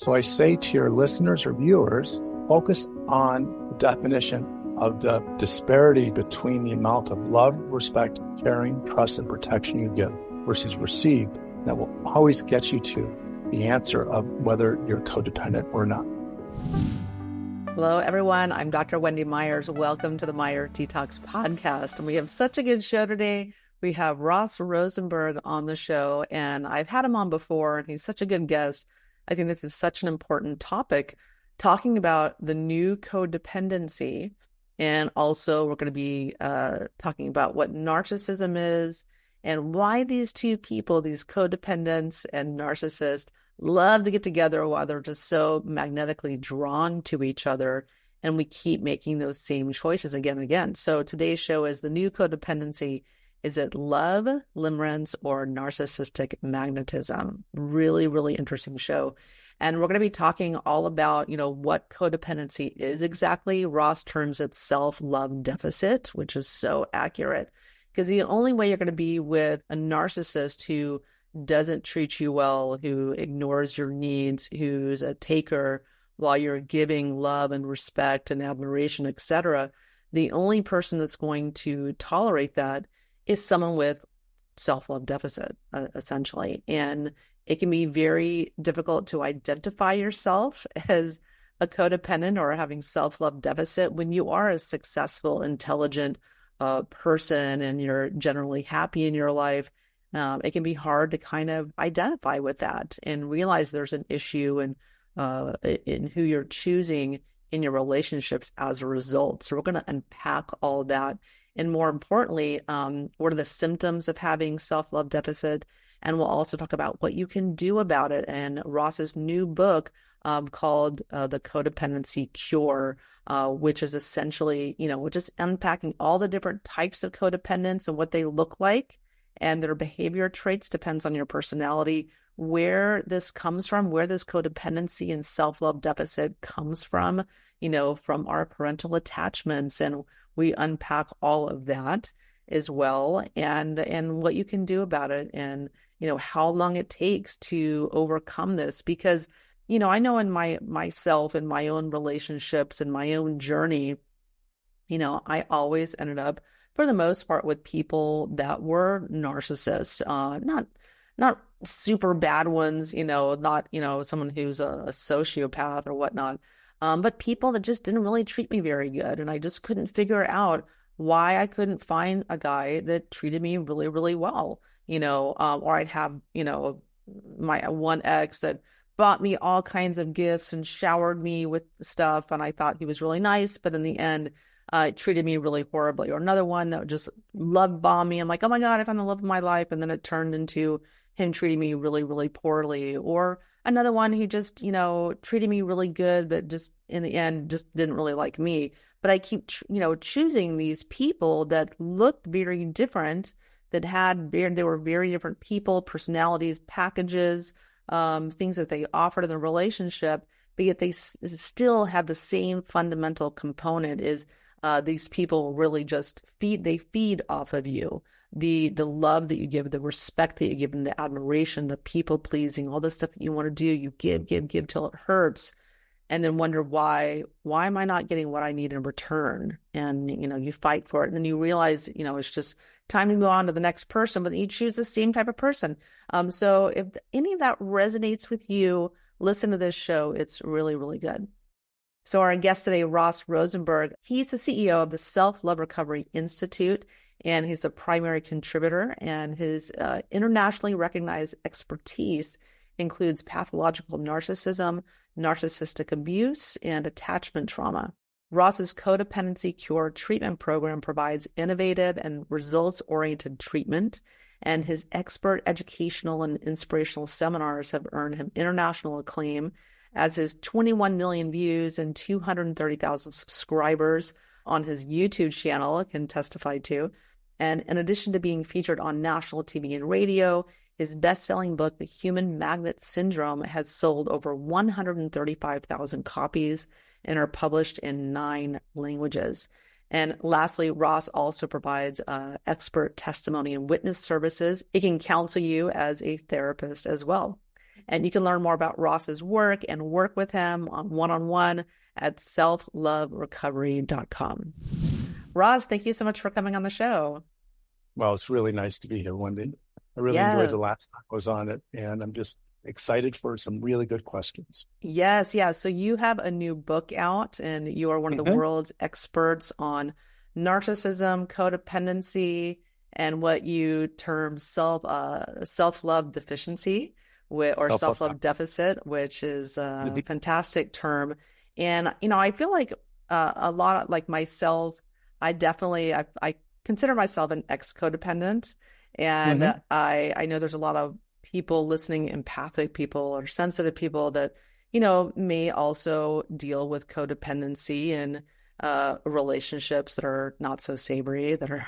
So I say to your listeners or viewers, focus on the definition of the disparity between the amount of love, respect, caring, trust, and protection you give versus receive. That will always get you to the answer of whether you're codependent or not. Hello, everyone. I'm Dr. Wendy Myers. Welcome to the Myers Detox Podcast. And we have such a good show today. We have Ross Rosenberg on the show, and I've had him on before, and he's such a good guest. I think this is such an important topic, talking about the new codependency. And also we're going to be talking about what narcissism is and why these two people, these codependents and narcissists, love to get together while they're just so magnetically drawn to each other. And we keep making those same choices again and again. So today's show is the new codependency. Is it love, limerence, or narcissistic magnetism? Really, really interesting show. And we're going to be talking all about, what codependency is exactly. Ross terms it self-love deficit, which is so accurate. Because the only way you're going to be with a narcissist who doesn't treat you well, who ignores your needs, who's a taker while you're giving love and respect and admiration, etc., the only person that's going to tolerate that is someone with self-love deficit, essentially. And it can be very difficult to identify yourself as a codependent or having self-love deficit when you are a successful, intelligent person and you're generally happy in your life. It can be hard to kind of identify with that and realize there's an issue in who you're choosing in your relationships as a result. So we're going to unpack all that. And more importantly, what are the symptoms of having self-love deficit? And we'll also talk about what you can do about it. And Ross's new book called The Codependency Cure, which is essentially, which is unpacking all the different types of codependents and what they look like. And their behavior traits depends on your personality, where this comes from, where this codependency and self-love deficit comes from, from our parental attachments. And we unpack all of that as well, and what you can do about it, and how long it takes to overcome this. Because I know in myself in my own relationships and my own journey, I always ended up, for the most part, with people that were narcissists, not super bad ones, not someone who's a sociopath or whatnot, but people that just didn't really treat me very good. And I just couldn't figure out why I couldn't find a guy that treated me really, really well, or I'd have, my one ex that bought me all kinds of gifts and showered me with stuff. And I thought he was really nice, but in the end, treated me really horribly. Or another one that just love bombed me. I'm like, oh my God, I found the love of my life. And then it turned into him treating me really, really poorly. Or another one who just, treated me really good, but just in the end, just didn't really like me. But I keep, choosing these people that looked very different, that they were very different people, personalities, packages, things that they offered in the relationship, but yet they still have the same fundamental component is these people really just feed off of you. The love that you give, the respect that you give them, the admiration, the people pleasing, all the stuff that you want to do, you give till it hurts, and then wonder why am I not getting what I need in return? And you fight for it, and then you realize it's just time to move on to the next person, but you choose the same type of person. So if any of that resonates with you, listen to this show. It's really, really good. So our guest today, Ross Rosenberg, he's the CEO of the Self-Love Recovery Institute, and he's a primary contributor, and his internationally recognized expertise includes pathological narcissism, narcissistic abuse, and attachment trauma. Ross's Codependency Cure treatment program provides innovative and results-oriented treatment, and his expert educational and inspirational seminars have earned him international acclaim, as his 21 million views and 230,000 subscribers on his YouTube channel can testify to. And in addition to being featured on national TV and radio, his best-selling book, The Human Magnet Syndrome, has sold over 135,000 copies and are published in 9 languages. And lastly, Ross also provides expert testimony and witness services. It can counsel you as a therapist as well. And you can learn more about Ross's work and work with him on one-on-one at selfloverecovery.com. Ross, thank you so much for coming on the show. Well, it's really nice to be here, Wendy. I really enjoyed the last time I was on it, and I'm just excited for some really good questions. Yes, yeah. So you have a new book out, and you are one of the world's experts on narcissism, codependency, and what you term self-love deficiency, or self-love deficit, which is a fantastic term. And I feel like a lot of, like myself, I consider myself an ex-codependent, and I know there's a lot of people listening, empathic people or sensitive people that, may also deal with codependency and relationships that are not so savory, that are,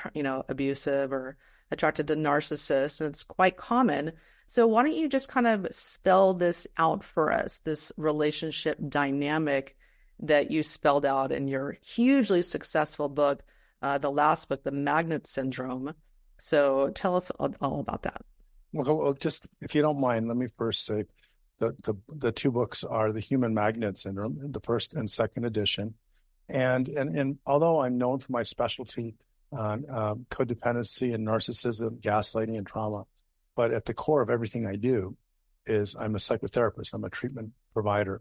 abusive or attracted to narcissists. And it's quite common. So why don't you just kind of spell this out for us, this relationship dynamic that you spelled out in your hugely successful book, the last book, The Magnet Syndrome. So tell us all about that. Well, just if you don't mind, let me first say the two books are The Human Magnet Syndrome, the first and second edition. And although I'm known for my specialty on codependency and narcissism, gaslighting and trauma, but at the core of everything I do is I'm a psychotherapist. I'm a treatment provider.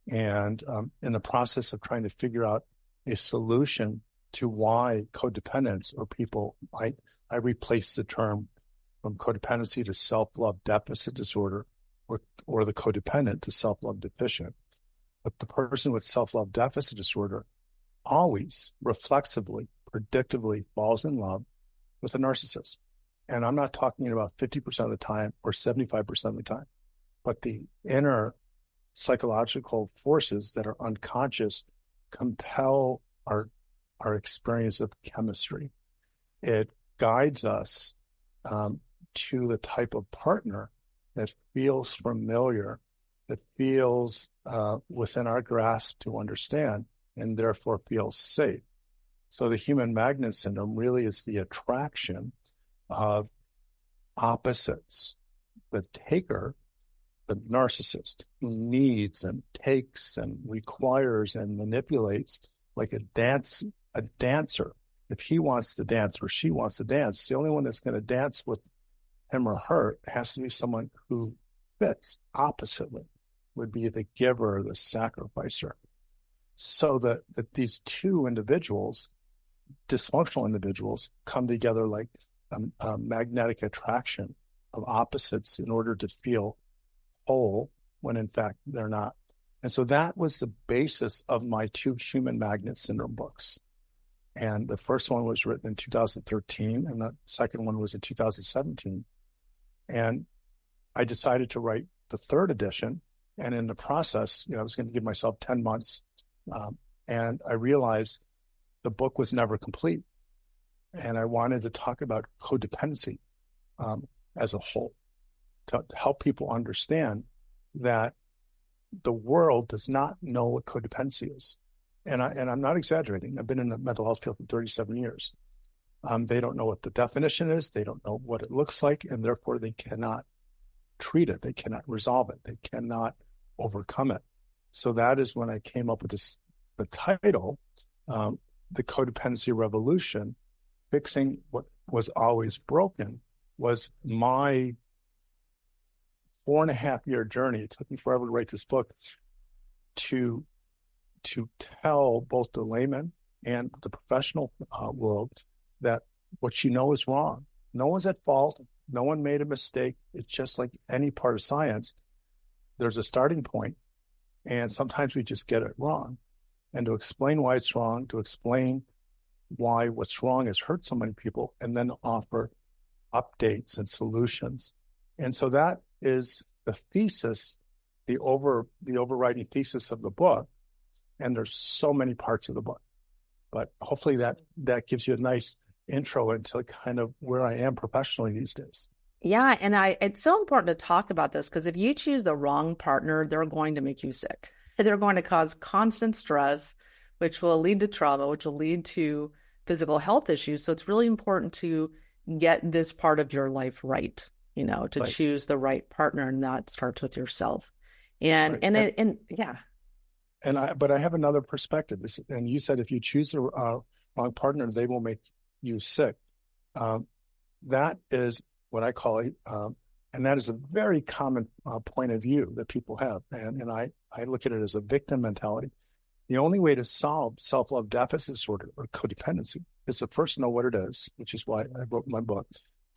And in the process of trying to figure out a solution to why codependents or people, I replace the term from codependency to self-love deficit disorder, or the codependent to self-love deficient. But the person with self-love deficit disorder always reflexively, predictably falls in love with a narcissist. And I'm not talking about 50% of the time or 75% of the time, but the inner psychological forces that are unconscious compel our experience of chemistry. It guides us to the type of partner that feels familiar, that feels within our grasp to understand, and therefore feels safe. So the human magnet syndrome really is the attraction of opposites. The taker, the narcissist, who needs and takes and requires and manipulates like a dancer. If he wants to dance or she wants to dance, the only one that's going to dance with him or her has to be someone who fits oppositely, would be the giver or the sacrificer. So that these two individuals, dysfunctional individuals, come together like a magnetic attraction of opposites in order to feel whole when in fact they're not. And so that was the basis of my two human magnet syndrome books. And the first one was written in 2013, and the second one was in 2017. And I decided to write the third edition. And in the process, I was going to give myself 10 months. And I realized the book was never complete. And I wanted to talk about codependency as a whole, to help people understand that the world does not know what codependency is. And I'm not exaggerating. I've been in the mental health field for 37 years. They don't know what the definition is. They don't know what it looks like, and therefore they cannot treat it. They cannot resolve it. They cannot overcome it. So that is when I came up with the title, The Codependency Revolution. Fixing what was always broken was my 4.5-year journey. It took me forever to write this book to tell both the layman and the professional world that what you know is wrong. No one's at fault. No one made a mistake. It's just like any part of science. There's a starting point, and sometimes we just get it wrong. And to explain why it's wrong, to explain why what's wrong has hurt so many people, and then offer updates and solutions. And so that is the thesis, the overriding thesis of the book. And there's so many parts of the book, but hopefully that gives you a nice intro into kind of where I am professionally these days. Yeah. And it's so important to talk about this, because if you choose the wrong partner, they're going to make you sick. They're going to cause constant stress, which will lead to trauma, which will lead to physical health issues. So it's really important to get this part of your life right. to Right. choose the right partner, and that starts with yourself. And Right. yeah. But I have another perspective. And you said if you choose the wrong partner, they will make you sick. Um, that is what I call it, and that is a very common point of view that people have. And I look at it as a victim mentality. The only way to solve self-love deficit disorder or codependency is to first know what it is, which is why I wrote my book.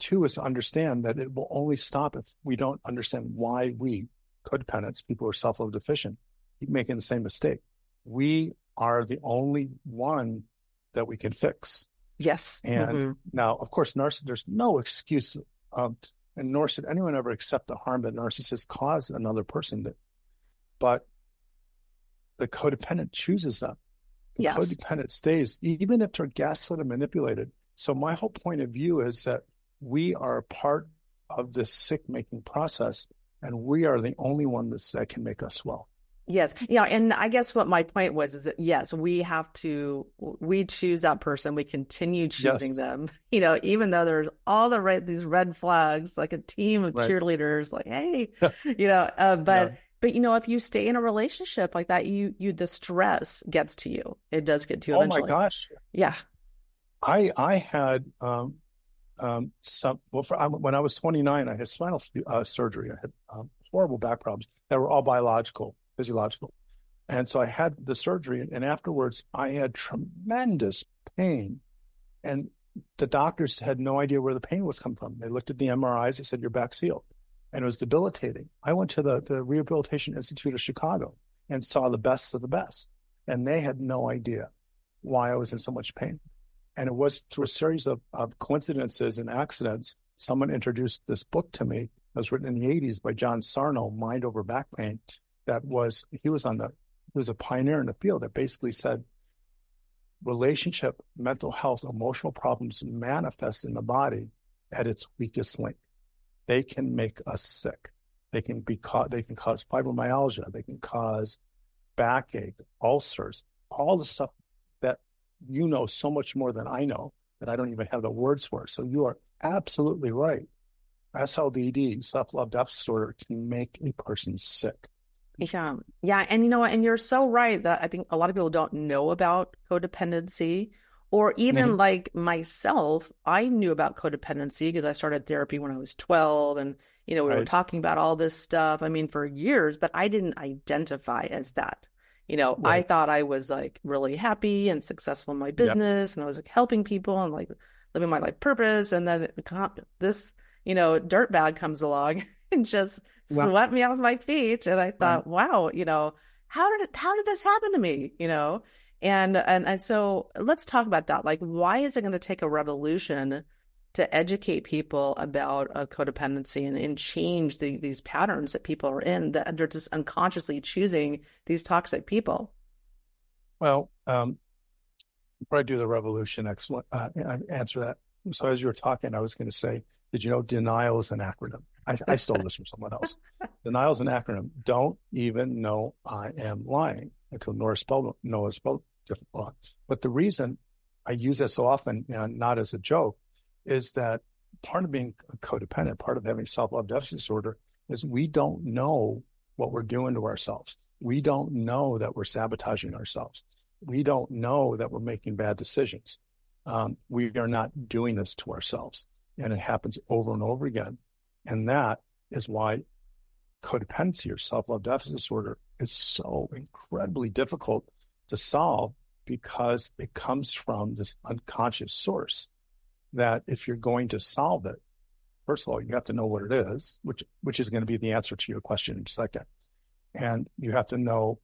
Two is to understand that it will only stop if we don't understand why we, codependents, people who are self-love deficient, keep making the same mistake. We are the only one that we can fix. Yes. And now, of course, there's no excuse, and nor should anyone ever accept the harm that narcissists cause another person. But the codependent chooses them. The Yes. codependent stays, even if they're gaslit and manipulated. So my whole point of view is that we are part of this sick-making process, and we are the only one that can make us well. Yes. Yeah. And I guess what my point was is that, yes, we choose that person. We continue choosing Yes. them, even though there's all these red flags, like a team of Right. cheerleaders, like, hey, Yeah. but if you stay in a relationship like that, the stress gets to you. It does get to you Oh my eventually. gosh. Yeah. I had when I was 29, I had spinal surgery. I had horrible back problems that were all biological, physiological. And so I had the surgery, and afterwards I had tremendous pain. And the doctors had no idea where the pain was coming from. They looked at the MRIs, they said, your back's healed. And it was debilitating. I went to the Rehabilitation Institute of Chicago and saw the best of the best. And they had no idea why I was in so much pain. And it was through a series of coincidences and accidents, someone introduced this book to me that was written in the 80s by John Sarno, Mind Over Back Pain. He was a pioneer in the field that basically said relationship, mental health, emotional problems manifest in the body at its weakest link. They can make us sick. They can cause fibromyalgia. They can cause backache, ulcers, all the stuff that so much more than I know that I don't even have the words for. So you are absolutely right. SLDD, self-love deficit disorder, can make a person sick. Yeah. Yeah. And you know what? And you're so right that I think a lot of people don't know about codependency, or even like myself, I knew about codependency because I started therapy when I was 12, and, we were Right. talking about all this stuff, for years, but I didn't identify as that. I Right. thought I was like really happy and successful in my Yep. business, and I was like helping people and like living my life purpose. And then this, dirtbag comes along and just Well, swept me off my feet. And I right. thought, wow, how did this happen to me? And so let's talk about that. Like, why is it going to take a revolution to educate people about codependency and change these patterns that people are in, that they're just unconsciously choosing these toxic people? Well, before I do the revolution, I answer that. So as you were talking, I was going to say, did you know denial is an acronym? I stole this from someone else. Denial is an acronym. Don't even know I am lying. Until Noah spelled different wrong. But the reason I use that so often, not as a joke, is that part of being codependent, part of having self-love deficit disorder, is we don't know what we're doing to ourselves. We don't know that we're sabotaging ourselves. We don't know that we're making bad decisions. We are not doing this to ourselves. And it happens over and over again. And that is why codependency or self-love deficit disorder is so incredibly difficult to solve, because it comes from this unconscious source that if you're going to solve it, first of all, you have to know what it is, which is going to be the answer to your question in a second. And you have to know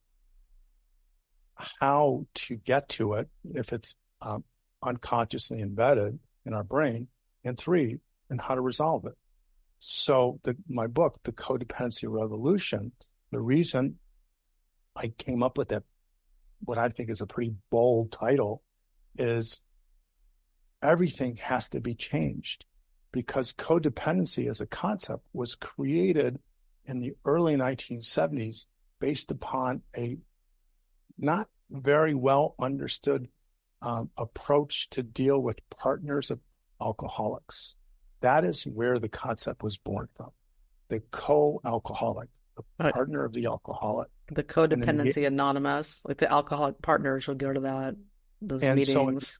how to get to it if it's unconsciously embedded in our brain, and three, and how to resolve it. So my book, The Codependency Revolution, the reason I came up with that, what I think is a pretty bold title, is everything has to be changed, because codependency as a concept was created in the early 1970s based upon a not very well understood approach to deal with partners of alcoholics. That is where the concept was born from. The co-alcoholic, the partner of the alcoholic. The Codependency Anonymous, like the alcoholic partners would go to those meetings.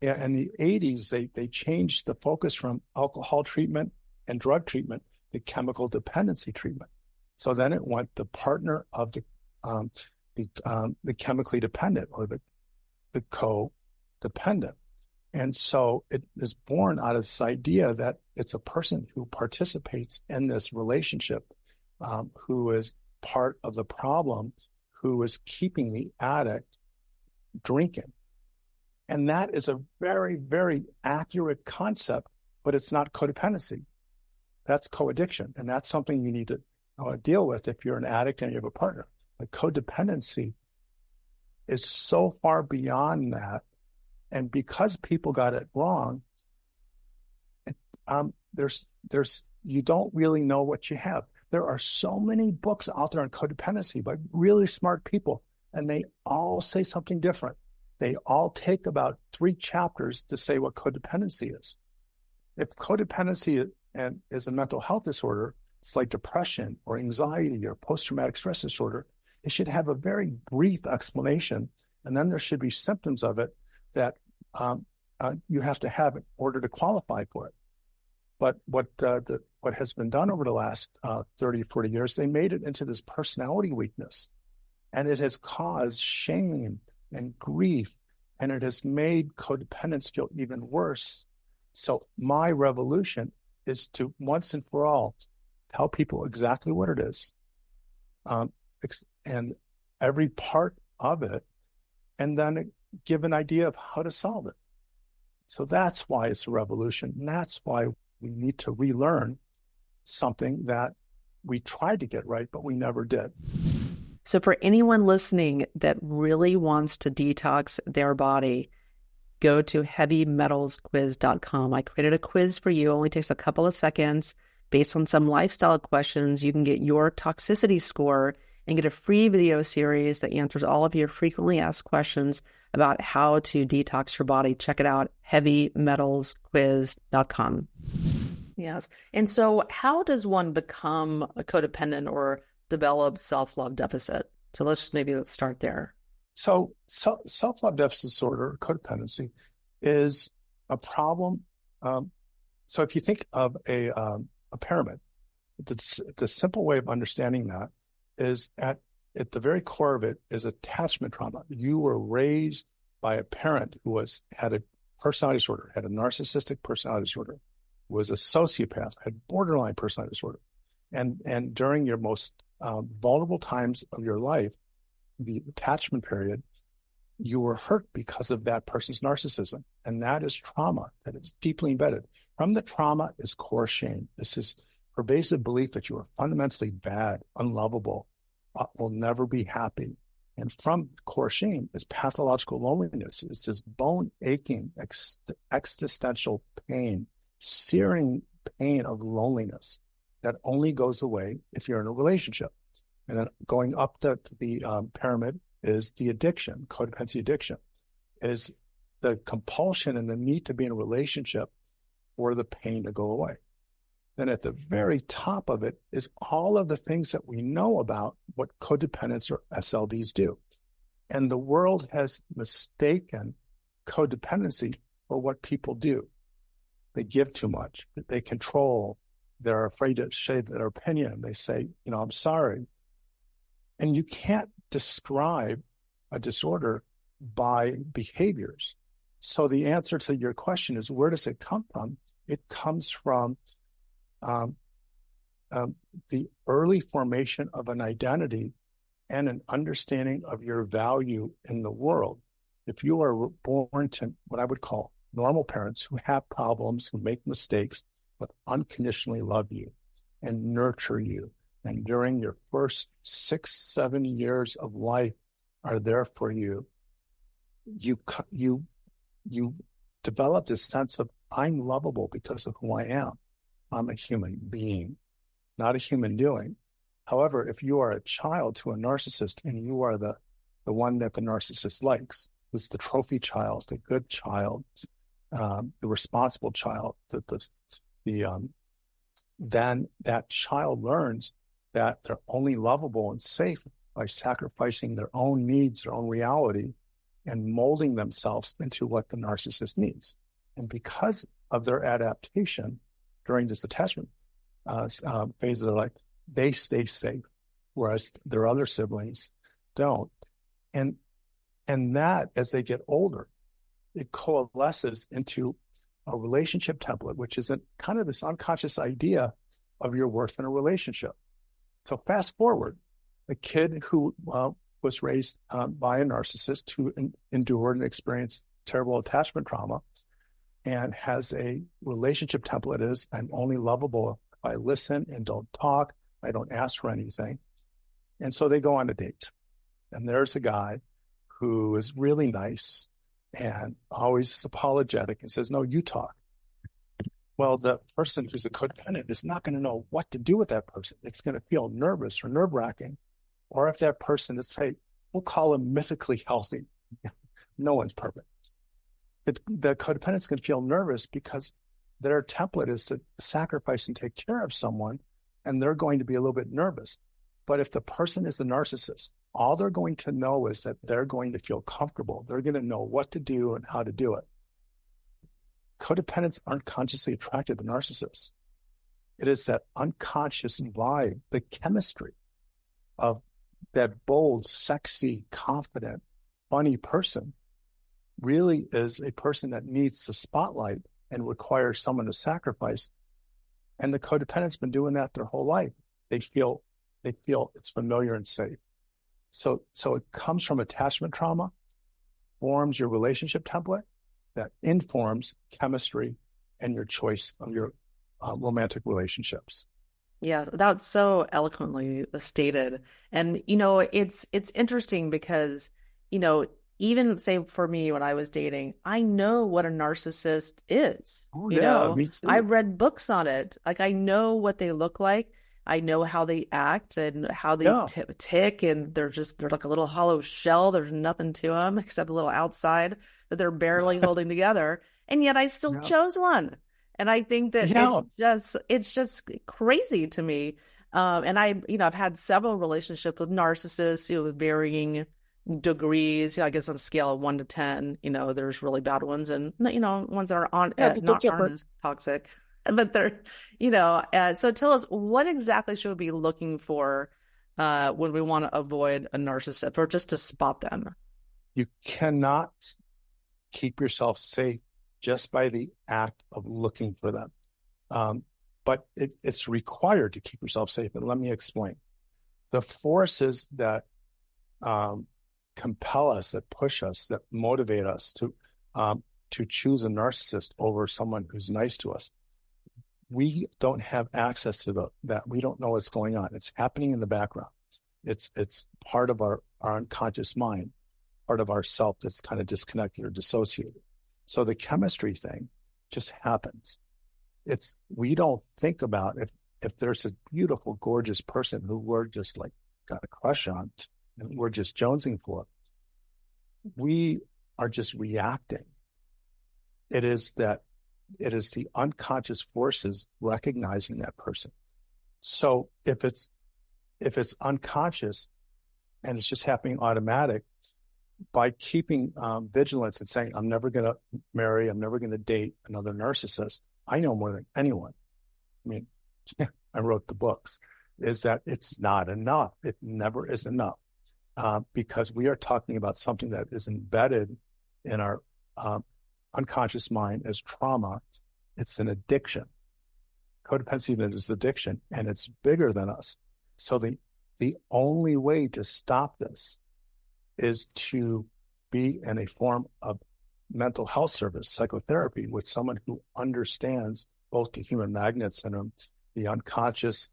In the 80s, they changed the focus from alcohol treatment and drug treatment to chemical dependency treatment. So then it went the partner of the chemically dependent, or the codependent. And so it is born out of this idea that it's a person who participates in this relationship, who is part of the problem, who is keeping the addict drinking. And that is a very, very accurate concept, but it's not codependency. That's co-addiction. And that's something you need to deal with if you're an addict and you have a partner. But codependency is so far beyond that. And because people got it wrong, you don't really know what you have. There are so many books out there on codependency by really smart people, and they all say something different. They all take about 3 chapters to say what codependency is. If codependency is a mental health disorder, it's like depression or anxiety or post-traumatic stress disorder, it should have a very brief explanation, and then there should be symptoms of it that you have to have in order to qualify for it. But what has been done over the last 30, 40 years, they made it into this personality weakness, and it has caused shame and grief, and it has made codependents feel even worse. So my revolution is to once and for all tell people exactly what it is, and every part of it, and then give an idea of how to solve it. So that's why it's a revolution, and that's why we need to relearn something that we tried to get right, but we never did. So for anyone listening that really wants to detox their body, go to heavymetalsquiz.com. I created a quiz for you. It only takes a couple of seconds. Based on some lifestyle questions, you can get your toxicity score and get a free video series that answers all of your frequently asked questions about how to detox your body. Check it out, heavymetalsquiz.com. Yes. And so how does one become a codependent or develop self-love deficit? So let's start there. So self-love deficit disorder, codependency, is a problem. So if you think of a pyramid, the simple way of understanding that is at the very core of it is attachment trauma. You were raised by a parent who had a personality disorder, had a narcissistic personality disorder, was a sociopath, had borderline personality disorder. And during your most vulnerable times of your life, the attachment period, you were hurt because of that person's narcissism. And that is trauma that is deeply embedded. From the trauma is core shame. This is pervasive belief that you are fundamentally bad, unlovable, will never be happy. And from core shame is pathological loneliness. It's this bone aching, existential pain, searing pain of loneliness that only goes away if you're in a relationship. And then going up the pyramid is the addiction, codependency addiction, is the compulsion and the need to be in a relationship for the pain to go away. Then at the very top of it is all of the things that we know about what codependents or SLDs do. And the world has mistaken codependency for what people do. They give too much, they control, they're afraid to say their opinion. They say, I'm sorry. And you can't describe a disorder by behaviors. So the answer to your question is, where does it come from? It comes from the early formation of an identity and an understanding of your value in the world. If you are born to what I would call normal parents who have problems, who make mistakes, but unconditionally love you and nurture you, and during your first 6-7 years of life are there for you, you develop this sense of, I'm lovable because of who I am. I'm a human being, not a human doing. However, if you are a child to a narcissist and you are the one that the narcissist likes, who's the trophy child, the good child, the responsible child, the then that child learns that they're only lovable and safe by sacrificing their own needs, their own reality, and molding themselves into what the narcissist needs. And because of their adaptation during this attachment phase of their life, they stay safe, whereas their other siblings don't. And that, as they get older, it coalesces into a relationship template, which is kind of this unconscious idea of your worth in a relationship. So fast forward, a kid who was raised by a narcissist who endured and experienced terrible attachment trauma and has a relationship template is, I'm only lovable if I listen and don't talk, I don't ask for anything. And so they go on a date. And there's a guy who is really nice and always is apologetic and says, no, you talk. Well, the person who's a codependent is not going to know what to do with that person. It's going to feel nervous or nerve-wracking. Or if that person is, say, we'll call him mythically healthy. No one's perfect. The codependent's going to feel nervous because their template is to sacrifice and take care of someone, and they're going to be a little bit nervous. But if the person is a narcissist, all they're going to know is that they're going to feel comfortable. They're going to know what to do and how to do it. Codependents aren't consciously attracted to narcissists. It is that unconscious vibe, the chemistry of that bold, sexy, confident, funny person really is a person that needs the spotlight and requires someone to sacrifice. And the codependent's been doing that their whole life. They feel it's familiar and safe. So it comes from attachment trauma, forms your relationship template that informs chemistry and your choice of your romantic relationships. Yeah, that's so eloquently stated. And, it's interesting because, even say for me when I was dating, I know what a narcissist is. Oh, yeah, me too. I've read books on it. Like, I know what they look like. I know how they act and how they tick, and they're like a little hollow shell. There's nothing to them except a little outside that they're barely holding together. And yet I still chose one. And I think that it's just crazy to me. And I've had several relationships with narcissists, with varying degrees. I guess on a scale of 1 to 10, there's really bad ones and, ones that are aren't as toxic. But they're, so tell us, what exactly should we be looking for when we want to avoid a narcissist or just to spot them? You cannot keep yourself safe just by the act of looking for them. But it's required to keep yourself safe. And let me explain. The forces that compel us, that push us, that motivate us to choose a narcissist over someone who's nice to us, we don't have access to that. We don't know what's going on. It's happening in the background. It's part of our unconscious mind, part of our self that's kind of disconnected or dissociated. So the chemistry thing just happens. We don't think about if there's a beautiful, gorgeous person who we're just like got a crush on and we're just jonesing for. We are just reacting. It is the unconscious forces recognizing that person. So if it's unconscious and it's just happening automatic, by keeping vigilance and saying, I'm never going to marry, I'm never going to date another narcissist, I know more than anyone. I mean, I wrote the books, is that it's not enough. It never is enough because we are talking about something that is embedded in our unconscious mind as trauma. It's an addiction. Codependency is addiction, and it's bigger than us. So the only way to stop this is to be in a form of mental health service, psychotherapy, with someone who understands both the human magnet syndrome, the unconscious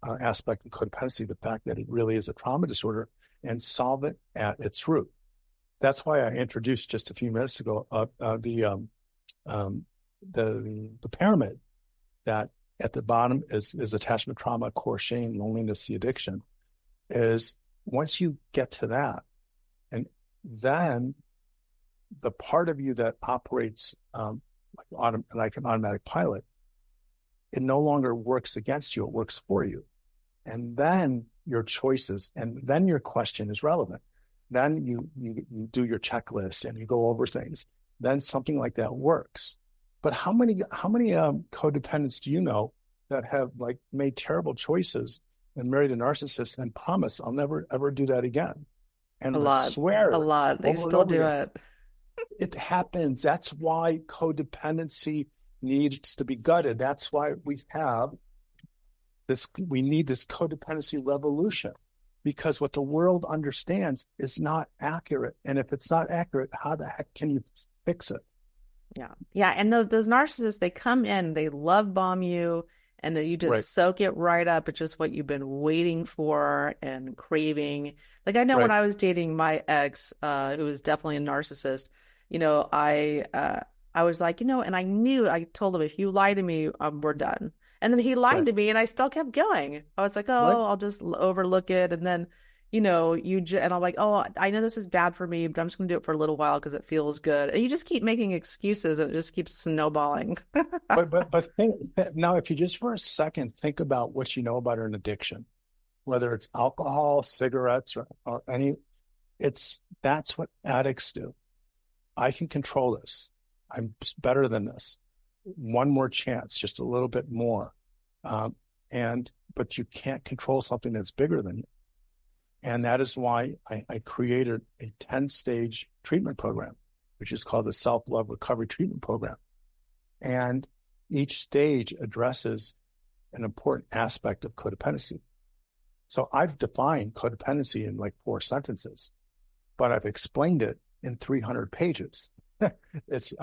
aspect of codependency, the fact that it really is a trauma disorder, and solve it at its root. That's why I introduced just a few minutes ago the pyramid, that at the bottom is attachment trauma, core shame, loneliness, the addiction. Is once you get to that, and then the part of you that operates like an automatic pilot it no longer works against you, it works for you. And then your choices, and then your question is relevant. Then you do your checklist and you go over things. Then something like that works. But how many codependents do you know that have like made terrible choices and married a narcissist and promise I'll never ever do that again? And A I lot, swear a lot. They over and still over do again, it. it happens. That's why codependency needs to be gutted. That's why we need this codependency revolution, because what the world understands is not accurate. And if it's not accurate, how the heck can you fix it? Yeah. Yeah. And those narcissists, they come in, they love bomb you, and then you Right, just soak it right up. It's just what you've been waiting for and craving. Like I know when right, I was dating my ex, who was definitely a narcissist, you know, I was like, you know, and I told him, if you lie to me, we're done. And then he lied right, to me and I still kept going. I was like, right. oh, I'll just overlook it. And then you know, and I'm like, oh, I know this is bad for me, but I'm just gonna do it for a little while because it feels good. And you just keep making excuses, and it just keeps snowballing. But think now, if you just for a second think about what you know about an addiction, whether it's alcohol, cigarettes, or any, that's what addicts do. I can control this. I'm better than this. One more chance, just a little bit more. Um, but you can't control something that's bigger than you. And that is why I created a 10-stage treatment program, which is called the Self-Love Recovery Treatment Program. And each stage addresses an important aspect of codependency. So I've defined codependency in like 4 sentences, but I've explained it in 300 pages. It's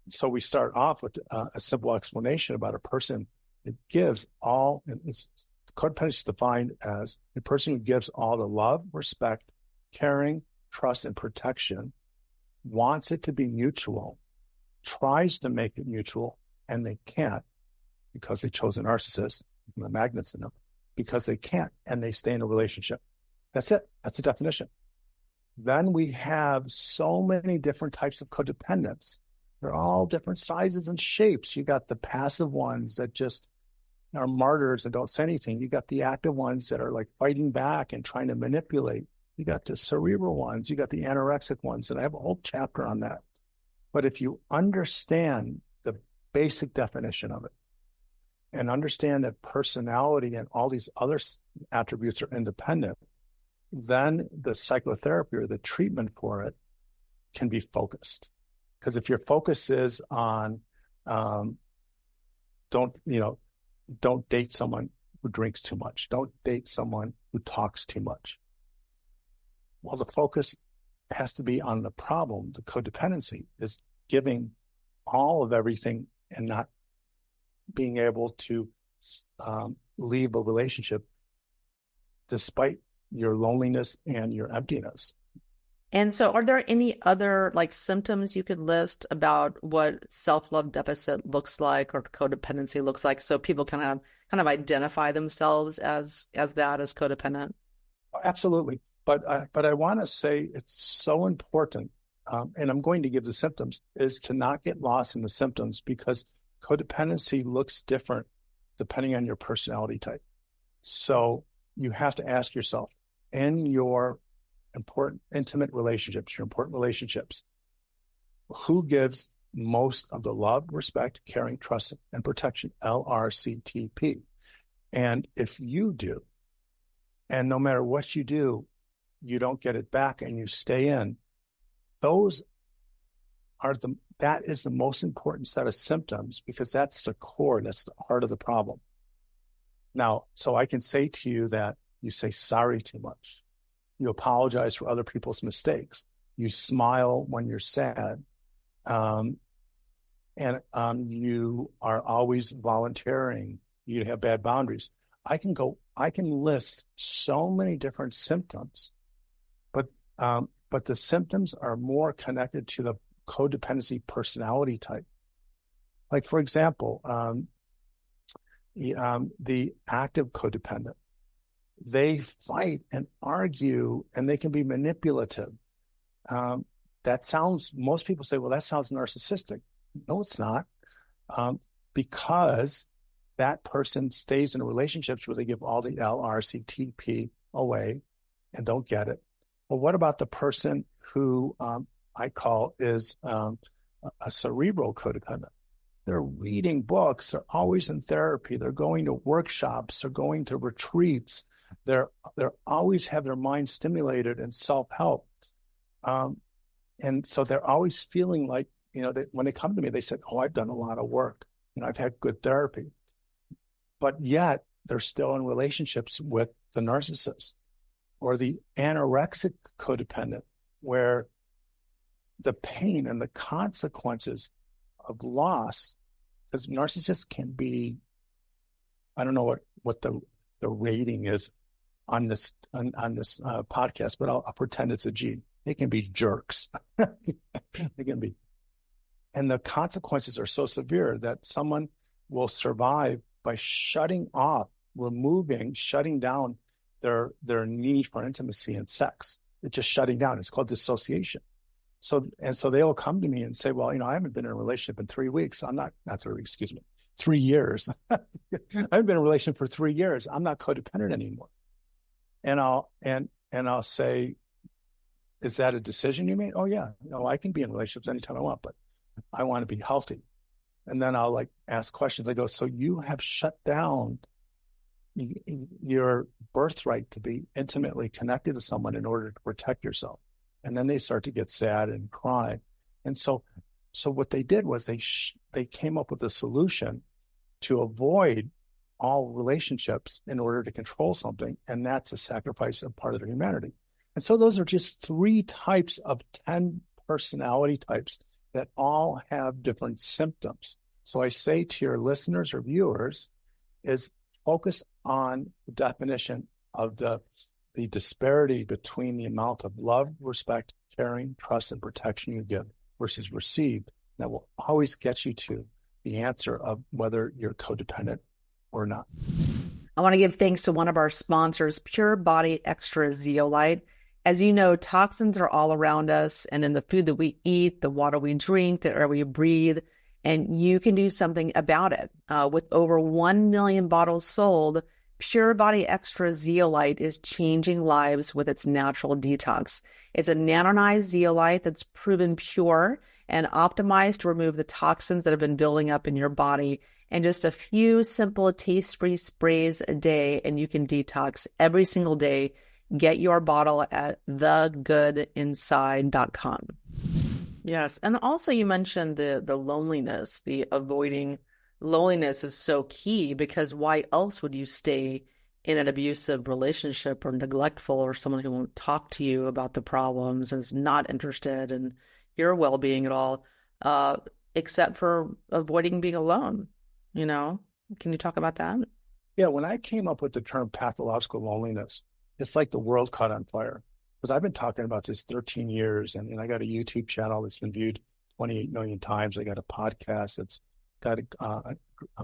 So we start off with a simple explanation about a person. It gives all, it's codependency is defined as a person who gives all the love, respect, caring, trust, and protection, wants it to be mutual, tries to make it mutual, and they can't because they chose a narcissist, the magnets in them, because they can't, and they stay in a relationship. That's it. That's the definition. Then we have so many different types of codependents. They're all different sizes and shapes. You got the passive ones that just are martyrs and don't say anything. You got the active ones that are like fighting back and trying to manipulate. You got the cerebral ones. You got the anorexic ones. And I have a whole chapter on that. But if you understand the basic definition of it and understand that personality and all these other attributes are independent, then the psychotherapy or the treatment for it can be focused. Because if your focus is on don't date someone who drinks too much. Don't date someone who talks too much. Well, the focus has to be on the problem. The codependency is giving all of everything and not being able to leave a relationship despite your loneliness and your emptiness. And so are there any other like symptoms you could list about what self-love deficit looks like or codependency looks like so people can kind of identify themselves as codependent? Absolutely. But I want to say it's so important, and I'm going to give the symptoms, is to not get lost in the symptoms because codependency looks different depending on your personality type. So you have to ask yourself, in your intimate relationships, your important relationships, who gives most of the love, respect, caring, trust, and protection, LRCTP? And if you do, and no matter what you do, you don't get it back and you stay in, that is the most important set of symptoms because that's the core, that's the heart of the problem. Now, so I can say to you that you say sorry too much. You apologize for other people's mistakes. You smile when you're sad. And you are always volunteering. You have bad boundaries. I can list so many different symptoms, but the symptoms are more connected to the codependency personality type. Like, for example, the active codependent, they fight and argue and they can be manipulative. Most people say, well, that sounds narcissistic. No, it's not. because that person stays in relationships where they give all the LRCTP away and don't get it. Well, what about the person who I call is a cerebral codependent? They're reading books. They're always in therapy. They're going to workshops. They're going to retreats. They're always have their mind stimulated and self-help. And so they're always feeling like, when they come to me, they said, oh, I've done a lot of work. I've had good therapy. But yet they're still in relationships with the narcissist or the anorexic codependent, where the pain and the consequences of loss, because narcissists can be, I don't know what the rating is on this podcast, but I'll pretend it's a G. They can be jerks. They can be. And the consequences are so severe that someone will survive by shutting down their need for intimacy and sex. It's just shutting down. It's called dissociation. So they'll come to me and say, well, I haven't been in a relationship in 3 weeks. Not 3 weeks, excuse me, 3 years. I haven't been in a relationship for 3 years. I'm not codependent anymore. And I'll say, is that a decision you made? Oh yeah. I can be in relationships anytime I want, but I want to be healthy. And then I'll ask questions. I go, so you have shut down your birthright to be intimately connected to someone in order to protect yourself. And then they start to get sad and cry. And so what they did was they came up with a solution to avoid all relationships in order to control something. And that's a sacrifice of part of their humanity. And so those are just 3 types of 10 personality types that all have different symptoms. So I say to your listeners or viewers is focus on the definition of the disparity between the amount of love, respect, caring, trust, and protection you give versus receive. That will always get you to the answer of whether you're codependent or not. I want to give thanks to one of our sponsors, Pure Body Extra Zeolite. As you know, toxins are all around us and in the food that we eat, the water we drink, the air we breathe, and you can do something about it. With over 1 million bottles sold, Pure Body Extra Zeolite is changing lives with its natural detox. It's a nanonized zeolite that's proven pure and optimized to remove the toxins that have been building up in your body. And just a few simple taste-free sprays a day, and you can detox every single day. Get your bottle at thegoodinside.com. Yes. And also you mentioned the loneliness, the avoiding loneliness is so key, because why else would you stay in an abusive relationship or neglectful, or someone who won't talk to you about the problems and is not interested in your well-being at all, except for avoiding being alone, Can you talk about that? Yeah. When I came up with the term pathological loneliness, it's like the world caught on fire, because I've been talking about this 13 years and I got a YouTube channel that's been viewed 28 million times. I got a podcast that's got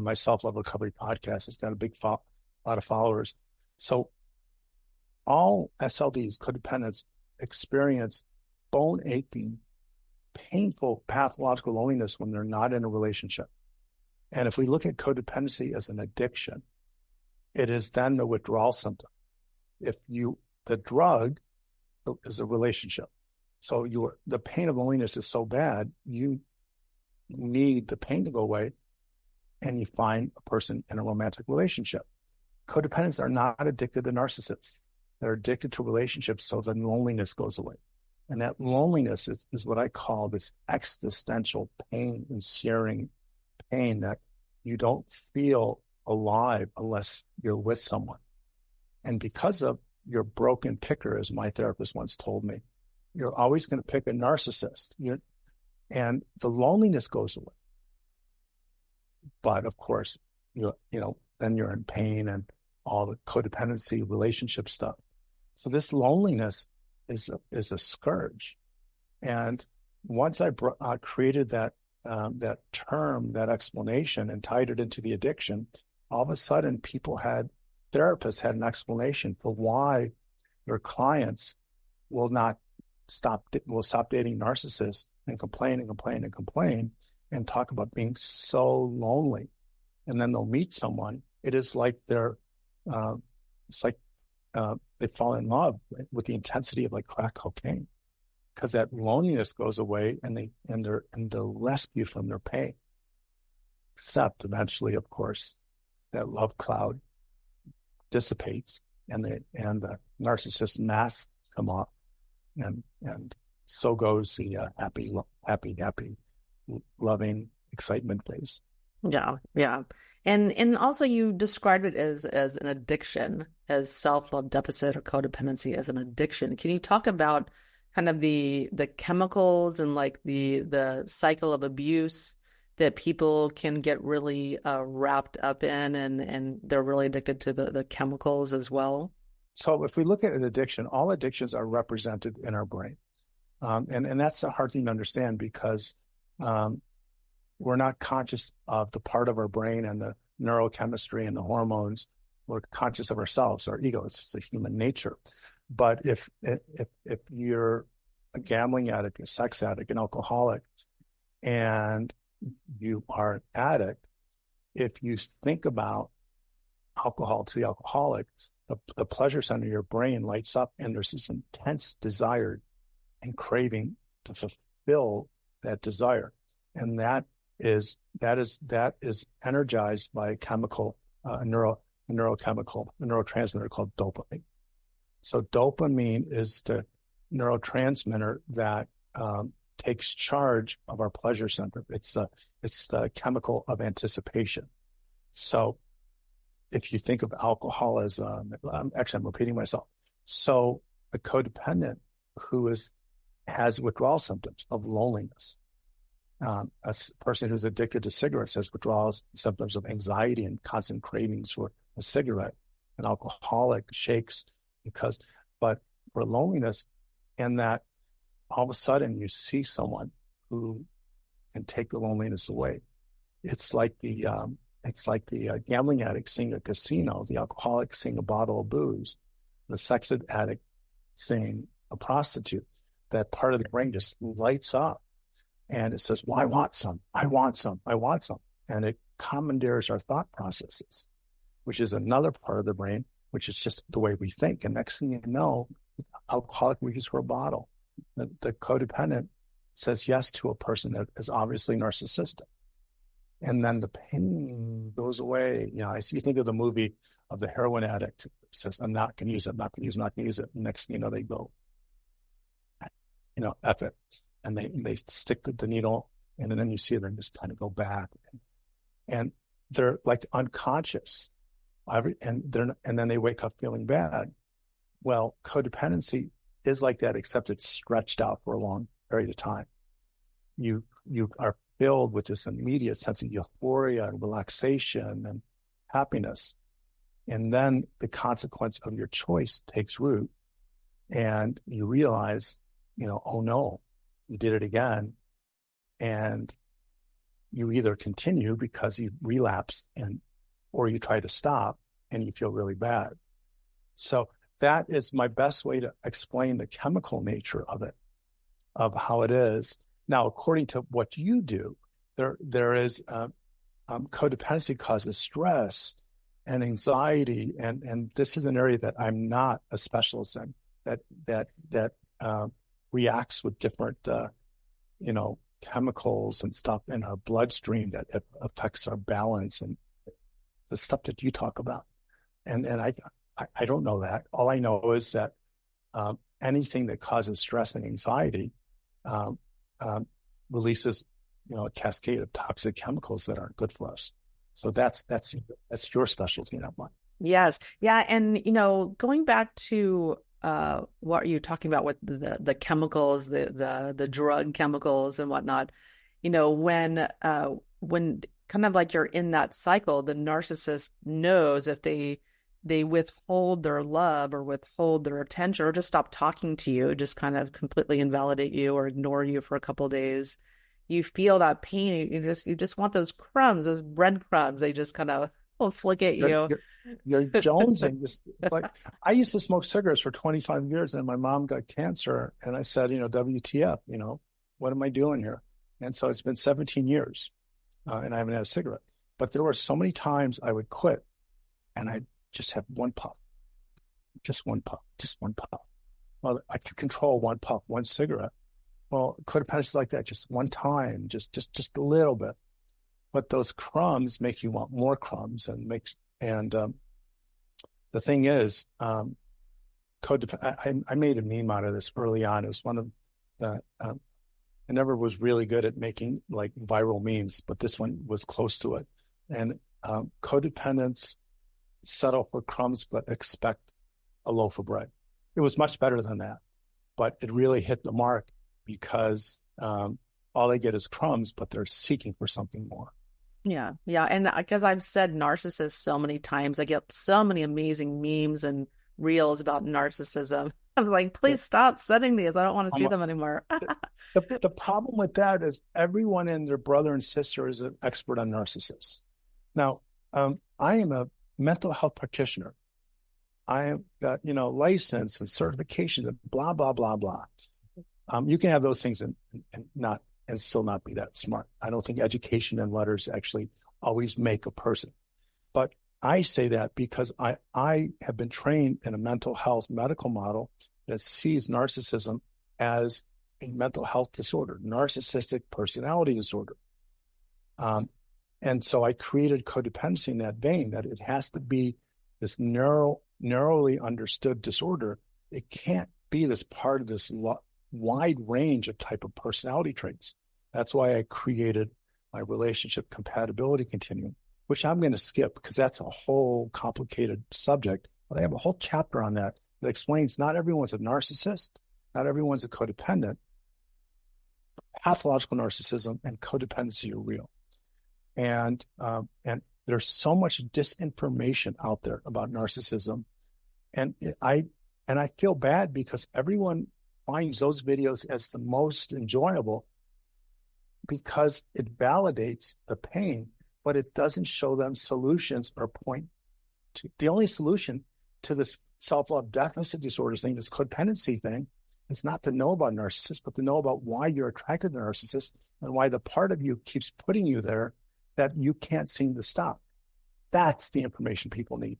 my self-love recovery podcast. It's got a lot of followers. So all SLDs, codependents, experience bone aching, painful pathological loneliness when they're not in a relationship. And if we look at codependency as an addiction, it is then the withdrawal symptom. The drug is a relationship. So the pain of loneliness is so bad, you need the pain to go away, and you find a person in a romantic relationship. Codependents are not addicted to narcissists. They're addicted to relationships so the loneliness goes away. And that loneliness is what I call this existential pain and searing pain that you don't feel alive unless you're with someone. And because of your broken picker, as my therapist once told me, you're always going to pick a narcissist. And the loneliness goes away. But of course, then you're in pain and all the codependency relationship stuff. So this loneliness is a scourge. And once I created that term, that explanation, and tied it into the addiction, all of a sudden therapists had an explanation for why their clients will stop dating narcissists and complain and complain and complain and talk about being so lonely. and then they'll meet someone. It is like it's like they fall in love with the intensity of like crack cocaine, because that loneliness goes away and they're rescued from their pain. Except eventually, of course, that love cloud dissipates and the narcissist masks come off, and so goes the happy, loving excitement phase. Yeah, yeah. And also you described it as an addiction, as self-love deficit or codependency as an addiction. Can you talk about kind of the chemicals and like the cycle of abuse that people can get really wrapped up in, and they're really addicted to the chemicals as well? So if we look at an addiction, all addictions are represented in our brain. And that's a hard thing to understand, because we're not conscious of the part of our brain and the neurochemistry and the hormones. We're conscious of ourselves, our ego. It's just a human nature. But if you're a gambling addict, a sex addict, an alcoholic, and you are an addict, if you think about alcohol to the alcoholic, the pleasure center of your brain lights up, and there's this intense desire and craving to fulfill that desire. And that is energized by a chemical, a neurotransmitter called dopamine. So dopamine is the neurotransmitter that takes charge of our pleasure center. It's the chemical of anticipation. So if you think of alcoholism, I'm repeating myself. So a codependent who has withdrawal symptoms of loneliness, a person who's addicted to cigarettes has withdrawal symptoms of anxiety and constant cravings for a cigarette. An alcoholic shakes but for loneliness, and that all of a sudden you see someone who can take the loneliness away. It's like the gambling addict seeing a casino, the alcoholic seeing a bottle of booze, the sex addict seeing a prostitute. That part of the brain just lights up, and it says, well, I want some, and it commandeers our thought processes, which is another part of the brain, which is just the way we think. And next thing you know, alcoholic reaches for a bottle. The codependent says yes to a person that is obviously narcissistic. And then the pain goes away. You think of the movie of the heroin addict who says, I'm not going to use it, I'm not going to use it, I'm not going to use it. And next thing you know, they go, F it. And they stick the needle, and then you see them just kind of go back. And they're like unconscious. And then they wake up feeling bad. Well, codependency is like that, except it's stretched out for a long period of time. You are filled with this immediate sense of euphoria and relaxation and happiness. And then the consequence of your choice takes root, and you realize, oh no, you did it again. And you either continue because you relapse, or you try to stop and you feel really bad. So that is my best way to explain the chemical nature of it, of how it is. Now, according to what you do, there is codependency causes stress and anxiety, and this is an area that I'm not a specialist in, that reacts with different chemicals and stuff in our bloodstream that affects our balance and the stuff that you talk about. And I don't know that. All I know is that anything that causes stress and anxiety releases a cascade of toxic chemicals that aren't good for us. So that's your specialty, not mine. Yes. Yeah. And, going back to what are you talking about with the chemicals, the drug chemicals and whatnot, when kind of like you're in that cycle, the narcissist knows if they withhold their love or withhold their attention or just stop talking to you, just kind of completely invalidate you or ignore you for a couple of days, you feel that pain. You just want those crumbs, those breadcrumbs. They just kind of flick at you. You're jonesing. It's like, I used to smoke cigarettes for 25 years, and my mom got cancer, and I said, WTF, what am I doing here? And so it's been 17 years, and I haven't had a cigarette. But there were so many times I would quit and I'd just have one puff, just one puff, just one puff. Well, I could control one puff, one cigarette. Well, codependency is like that, just one time, just a little bit. But those crumbs make you want more crumbs, the thing is, I made a meme out of this early on. It was one of the I never was really good at making like viral memes, but this one was close to it. And codependents settle for crumbs but expect a loaf of bread. It was much better than that, but it really hit the mark because all they get is crumbs, but they're seeking for something more. Yeah. Yeah. And because I've said narcissist so many times, I get so many amazing memes and reels about narcissism. I was like, please stop sending these. I don't want to see them anymore. The problem with that is everyone and their brother and sister is an expert on narcissists. Now, I am a mental health practitioner. I have got, license and certifications and blah, blah, blah, blah. You can have those things and still not be that smart. I don't think education and letters actually always make a person. But I say that because I have been trained in a mental health medical model that sees narcissism as a mental health disorder, narcissistic personality disorder. And so I created codependency in that vein, that it has to be this narrowly understood disorder. It can't be this part of this wide range of type of personality traits. That's why I created my relationship compatibility continuum, which I'm going to skip because that's a whole complicated subject. But I have a whole chapter on that explains not everyone's a narcissist, not everyone's a codependent. Pathological narcissism and codependency are real. And there's so much disinformation out there about narcissism. And I feel bad because everyone finds those videos as the most enjoyable because it validates the pain, but it doesn't show them solutions or point to the only solution to this self-love deficit disorder thing, this codependency thing. It's not to know about narcissists, but to know about why you're attracted to narcissists and why the part of you keeps putting you there that you can't seem to stop. That's the information people need,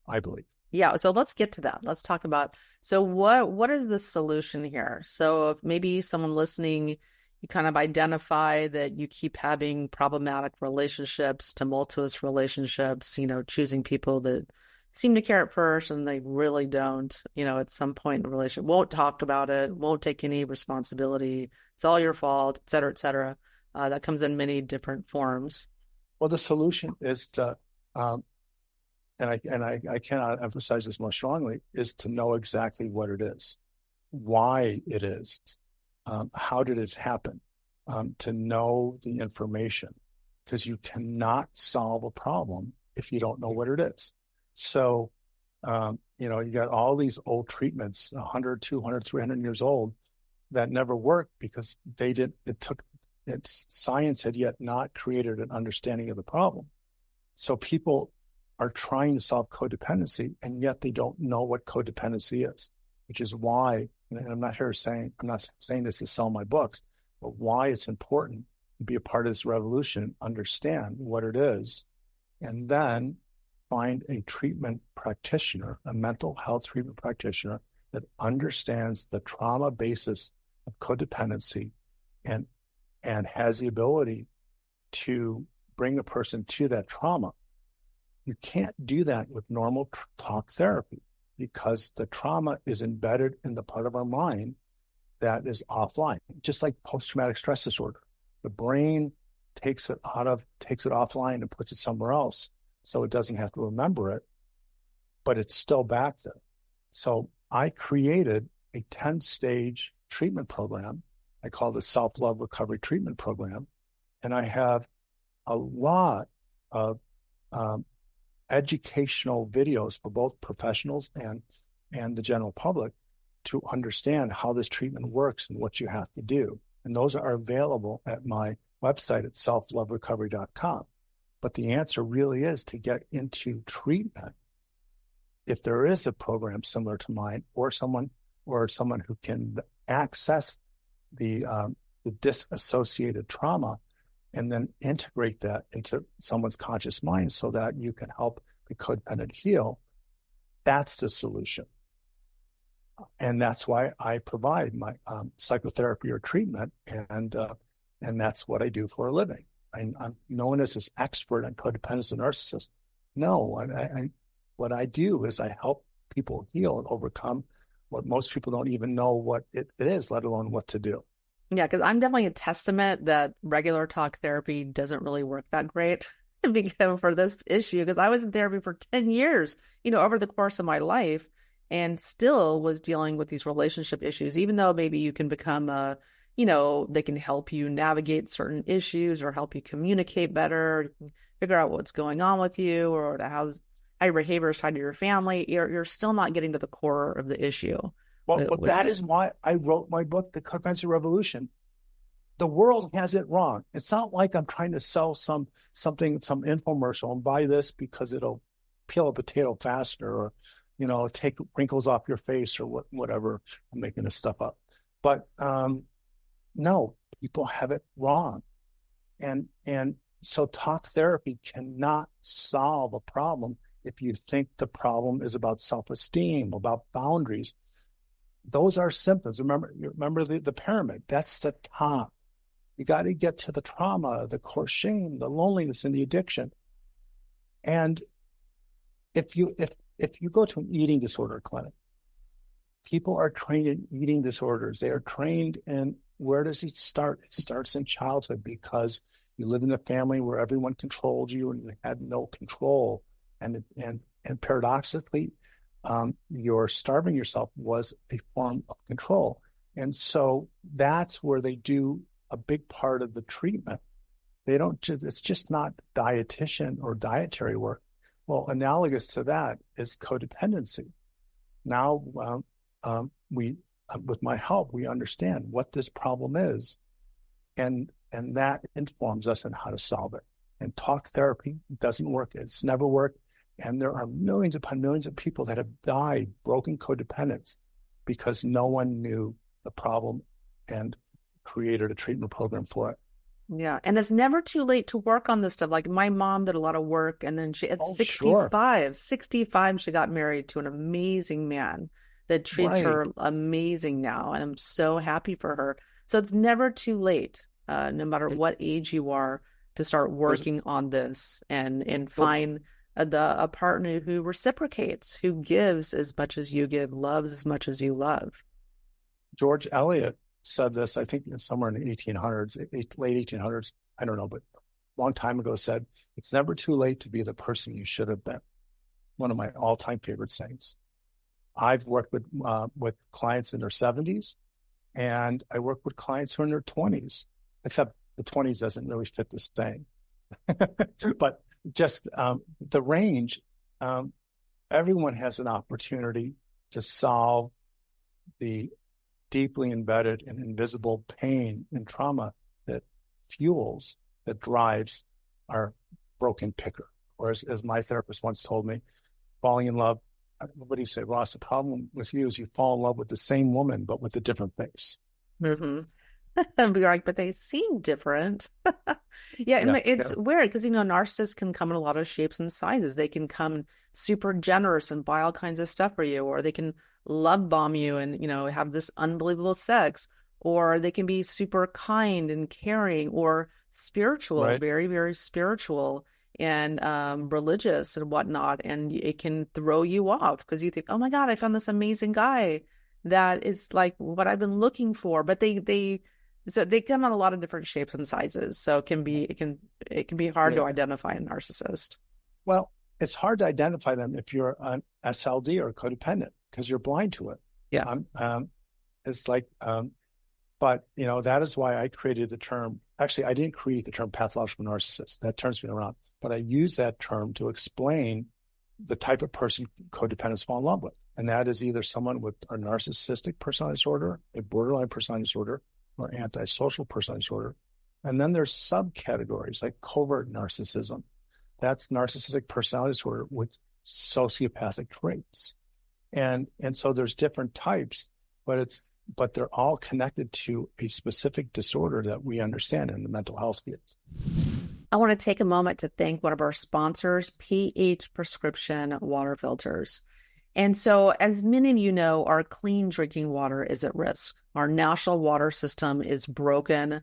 I believe. Yeah, so let's get to that. Let's talk about, so what is the solution here? So if maybe someone listening, you kind of identify that you keep having problematic relationships, tumultuous relationships, choosing people that seem to care at first and they really don't, at some point in the relationship, won't talk about it, won't take any responsibility. It's all your fault, et cetera, et cetera. That comes in many different forms. Well, the solution is to, and I cannot emphasize this more strongly, is to know exactly what it is, why it is, how did it happen, to know the information, because you cannot solve a problem if you don't know what it is. So, you got all these old treatments, 100, 200, 300 years old, that never worked because science had yet not created an understanding of the problem. So people are trying to solve codependency, and yet they don't know what codependency is, which is why, and I'm not saying this to sell my books, but why it's important to be a part of this revolution, understand what it is, and then find a treatment practitioner, a mental health treatment practitioner that understands the trauma basis of codependency and has the ability to bring a person to that trauma. You can't do that with normal talk therapy because the trauma is embedded in the part of our mind that is offline, just like post-traumatic stress disorder. The brain takes it offline and puts it somewhere else so it doesn't have to remember it, but it's still back there. So I created a 10-stage treatment program. I call it the Self-Love Recovery Treatment Program. And I have a lot of educational videos for both professionals and the general public to understand how this treatment works and what you have to do. And those are available at my website at selfloverecovery.com. But the answer really is to get into treatment. If there is a program similar to mine or someone who can access the disassociated trauma, and then integrate that into someone's conscious mind so that you can help the codependent heal. That's the solution. And that's why I provide my psychotherapy or treatment, and that's what I do for a living. I'm known as this expert on codependents and narcissists. No, what I do is I help people heal and overcome what most people don't even know what it is, let alone what to do. Yeah, because I'm definitely a testament that regular talk therapy doesn't really work that great for this issue, because I was in therapy for 10 years, over the course of my life, and still was dealing with these relationship issues, even though maybe you can become they can help you navigate certain issues or help you communicate better, figure out what's going on with you or how your behavior is tied to your family. You're still not getting to the core of the issue. Well, that is why I wrote my book, The Codependency Revolution. The world has it wrong. It's not like I'm trying to sell some infomercial and buy this because it'll peel a potato faster or, take wrinkles off your face or whatever. I'm making this stuff up. But no, people have it wrong. And so talk therapy cannot solve a problem if you think the problem is about self-esteem, about boundaries. Those are symptoms. Remember the pyramid. That's the top. You got to get to the trauma, the core shame, the loneliness, and the addiction. And if you go to an eating disorder clinic, people are trained in eating disorders. They are trained in, where does it start? It starts in childhood, because you live in a family where everyone controlled you and you had no control. And paradoxically, your starving yourself was a form of control. And so that's where they do a big part of the treatment. It's just not dietitian or dietary work. Well, analogous to that is codependency. Now, with my help, we understand what this problem is, and that informs us on how to solve it. And talk therapy doesn't work. It's never worked. And there are millions upon millions of people that have died, broken codependents, because no one knew the problem and created a treatment program for it. Yeah. And it's never too late to work on this stuff. Like my mom did a lot of work, and then at 65, she got married to an amazing man that treats her amazing now. And I'm so happy for her. So it's never too late, no matter what age you are, to start working on this and find a partner who reciprocates, who gives as much as you give, loves as much as you love. George Eliot said this, I think somewhere in the 1800s, late 1800s, I don't know, but a long time ago, said, it's never too late to be the person you should have been. One of my all-time favorite sayings. I've worked with clients in their 70s, and I work with clients who are in their 20s, except the 20s doesn't really fit the saying. But just the range, everyone has an opportunity to solve the deeply embedded and invisible pain and trauma that drives our broken picker. Or as my therapist once told me, falling in love, what do you say, Ross? The problem with you is you fall in love with the same woman, but with a different face. Mm-hmm. And be like, but they seem different. It's weird because, narcissists can come in a lot of shapes and sizes. They can come super generous and buy all kinds of stuff for you, or they can love bomb you and, have this unbelievable sex, or they can be super kind and caring or spiritual, very, very spiritual and religious and whatnot. And it can throw you off because you think, oh my God, I found this amazing guy that is like what I've been looking for. But they come in a lot of different shapes and sizes. So it can be hard to identify a narcissist. Well, it's hard to identify them if you're an SLD or a codependent because you're blind to it. Yeah. It's like, but that is why I created the term. Actually, I didn't create the term pathological narcissist. That turns me around. But I use that term to explain the type of person codependents fall in love with. And that is either someone with a narcissistic personality disorder, a borderline personality disorder, or antisocial personality disorder. And then there's subcategories like covert narcissism. That's narcissistic personality disorder with sociopathic traits. And so there's different types, but but they're all connected to a specific disorder that we understand in the mental health field. I want to take a moment to thank one of our sponsors, pH Prescription Water Filters. And so, as many of you know, our clean drinking water is at risk. Our national water system is broken.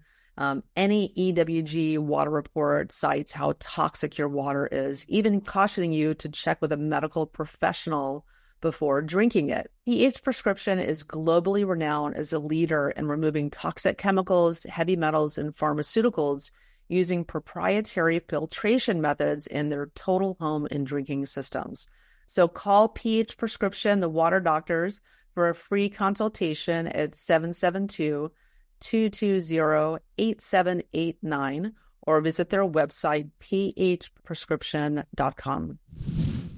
Any EWG water report cites how toxic your water is, even cautioning you to check with a medical professional before drinking it. pH Prescription is globally renowned as a leader in removing toxic chemicals, heavy metals, and pharmaceuticals using proprietary filtration methods in their total home and drinking systems. So call pH Prescription, the water doctors, for a free consultation at 772-220-8789 or visit their website, phprescription.com.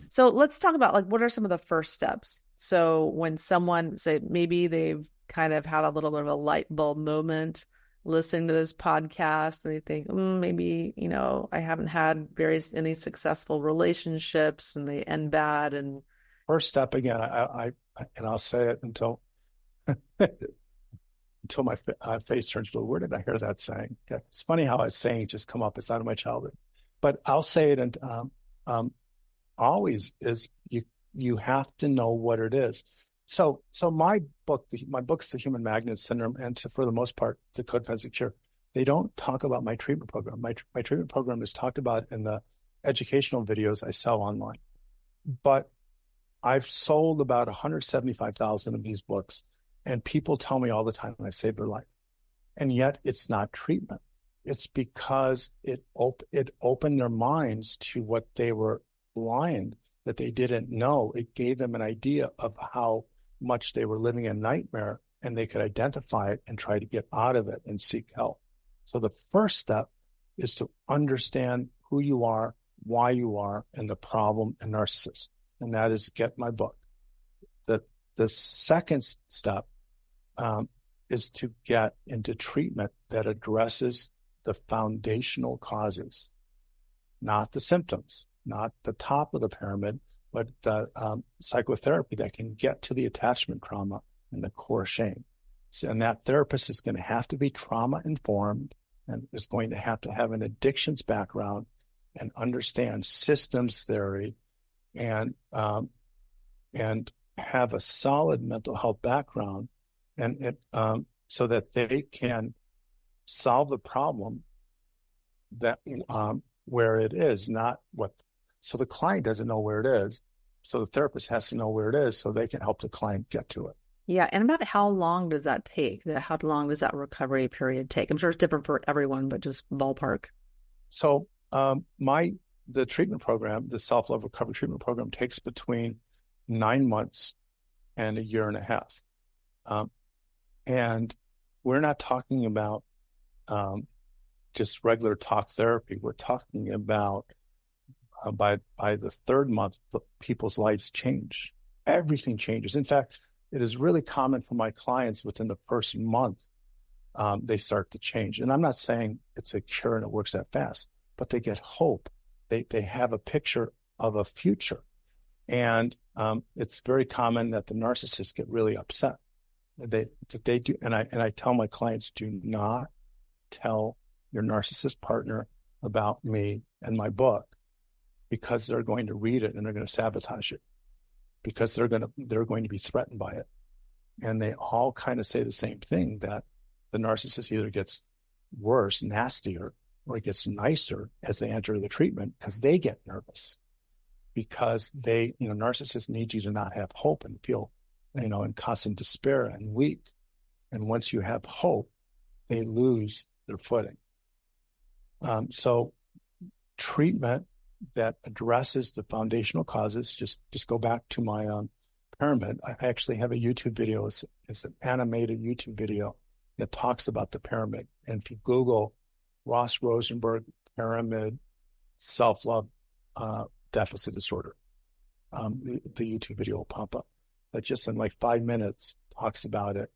So let's talk about what are some of the first steps? So when someone, say, maybe they've kind of had a little bit of a light bulb moment listening to this podcast, and they think, maybe, I haven't had any successful relationships and they end bad. And first step, again, I'll say it until my face turns blue. Where did I hear that saying? Okay. It's funny how a saying just come up. It's out of my childhood, but I'll say it. And always is you have to know what it is. So my book's The Human Magnet Syndrome, and for the most part, the Codependency Cure. They don't talk about my treatment program. My treatment program is talked about in the educational videos I sell online. But I've sold about 175,000 of these books, and people tell me all the time I saved their life. And yet it's not treatment. It's because it opened their minds to what they were blind, that they didn't know. It gave them an idea of how much they were living a nightmare, and they could identify it and try to get out of it and seek help. So the first step is to understand who you are, why you are, and the problem in narcissists. And that is get my book. The second step is to get into treatment that addresses the foundational causes, not the symptoms, not the top of the pyramid, but the psychotherapy that can get to the attachment trauma and the core shame. So, and that therapist is going to have to be trauma informed and is going to have an addictions background and understand systems theory and have a solid mental health background, and so that they can solve the problem that where it is, not what. So the client doesn't know where it is. So the therapist has to know where it is so they can help the client get to it. Yeah. And about how long does that take? How long does that recovery period take? I'm sure it's different for everyone, but just ballpark. So the treatment program, the self-love recovery treatment program, takes between 9 months and a year and a half. And we're not talking about just regular talk therapy. We're talking about by the third month, people's lives change. Everything changes. In fact, it is really common for my clients within the first month, they start to change. And I'm not saying it's a cure and it works that fast, but they get hope. They have a picture of a future. And it's very common that the narcissists get really upset. They do, and I tell my clients, do not tell your narcissist partner about me and my book, because they're going to read it and they're going to sabotage it, because they're going to be threatened by it. And they all kind of say the same thing, that the narcissist either gets worse, nastier, or it gets nicer as they enter the treatment, because they get nervous, because narcissists need you to not have hope and feel, in constant despair and weak. And once you have hope, they lose their footing. So treatment that addresses the foundational causes, just go back to my pyramid. I actually have a YouTube video. It's an animated YouTube video that talks about the pyramid. And if you Google Ross Rosenberg pyramid self-love deficit disorder, the YouTube video will pop up. That just in like 5 minutes talks about it.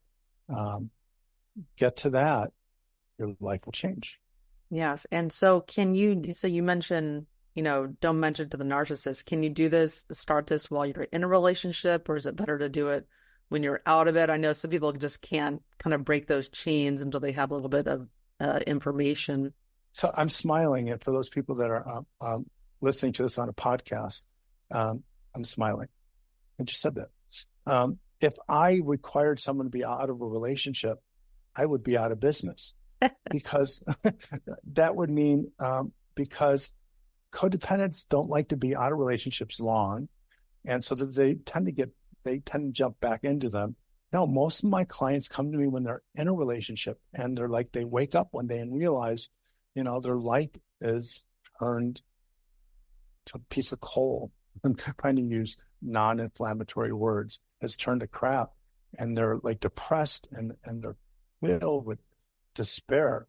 Get to that, your life will change. Yes. And so you mentioned, don't mention to the narcissist. Can you start this while you're in a relationship, or is it better to do it when you're out of it? I know some people just can't kind of break those chains until they have a little bit of information. So I'm smiling, and for those people that are listening to this on a podcast, I'm smiling. I just said that. If I required someone to be out of a relationship, I would be out of business because that would mean because codependents don't like to be out of relationships long, and so that they tend to jump back into them. No, most of my clients come to me when they're in a relationship, and they're like, they wake up one day and realize, their life is turned to a piece of coal. I'm trying to use non-inflammatory words. Has turned to crap, and they're like depressed and they're filled with despair.